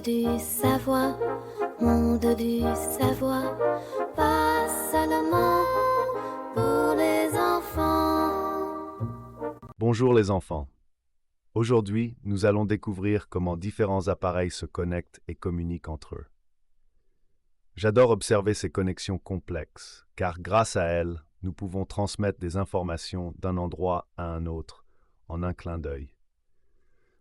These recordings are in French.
du savoir, monde du savoir, pas seulement pour les enfants. Bonjour les enfants. Aujourd'hui, nous allons découvrir comment différents appareils se connectent et communiquent entre eux. J'adore observer ces connexions complexes, car grâce à elles, nous pouvons transmettre des informations d'un endroit à un autre en un clin d'œil.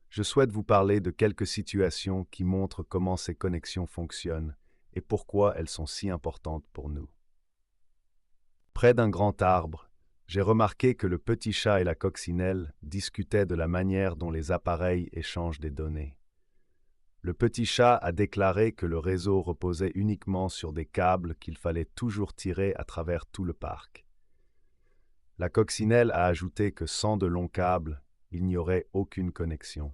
Je souhaite vous parler de quelques situations qui montrent comment ces connexions fonctionnent et pourquoi elles sont si importantes pour nous. Près d'un grand arbre, j'ai remarqué que le petit chat et la coccinelle discutaient de la manière dont les appareils échangent des données. Le petit chat a déclaré que le réseau reposait uniquement sur des câbles qu'il fallait toujours tirer à travers tout le parc. La coccinelle a ajouté que sans de longs câbles, il n'y aurait aucune connexion.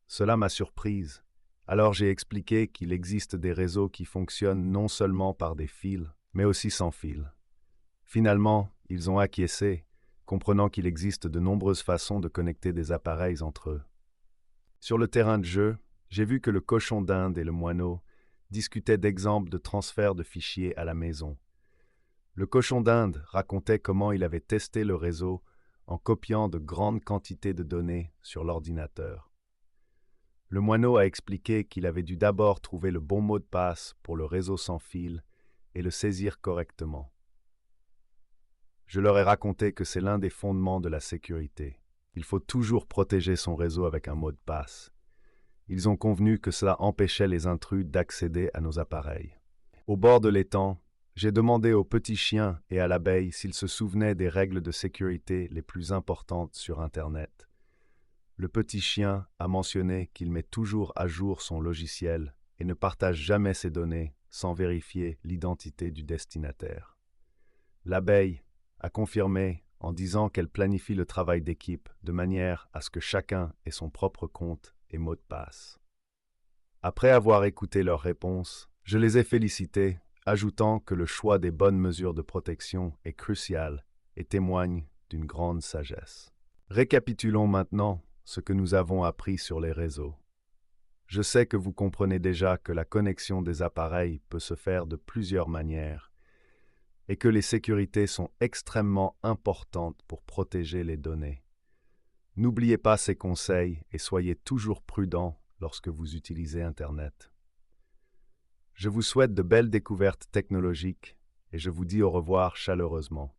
Cela m'a surprise. Alors j'ai expliqué qu'il existe des réseaux qui fonctionnent non seulement par des fils, mais aussi sans fil. Finalement, ils ont acquiescé, comprenant qu'il existe de nombreuses façons de connecter des appareils entre eux. Sur le terrain de jeu, j'ai vu que le cochon d'Inde et le moineau discutaient d'exemples de transfert de fichiers à la maison. Le cochon d'Inde racontait comment il avait testé le réseau en copiant de grandes quantités de données sur l'ordinateur. Le moineau a expliqué qu'il avait dû d'abord trouver le bon mot de passe pour le réseau sans fil et le saisir correctement. Je leur ai raconté que c'est l'un des fondements de la sécurité. Il faut toujours protéger son réseau avec un mot de passe. Ils ont convenu que cela empêchait les intrus d'accéder à nos appareils. Au bord de l'étang, j'ai demandé au petit chien et à l'abeille s'ils se souvenaient des règles de sécurité les plus importantes sur Internet. Le petit chien a mentionné qu'il met toujours à jour son logiciel et ne partage jamais ses données sans vérifier l'identité du destinataire. L'abeille a confirmé en disant qu'elle planifie le travail d'équipe de manière à ce que chacun ait son propre compte et mot de passe. Après avoir écouté leurs réponses, je les ai félicités, ajoutant que le choix des bonnes mesures de protection est crucial et témoigne d'une grande sagesse. Récapitulons maintenant ce que nous avons appris sur les réseaux. Je sais que vous comprenez déjà que la connexion des appareils peut se faire de plusieurs manières et que les sécurités sont extrêmement importantes pour protéger les données. N'oubliez pas ces conseils et soyez toujours prudents lorsque vous utilisez Internet. Je vous souhaite de belles découvertes technologiques et je vous dis au revoir chaleureusement.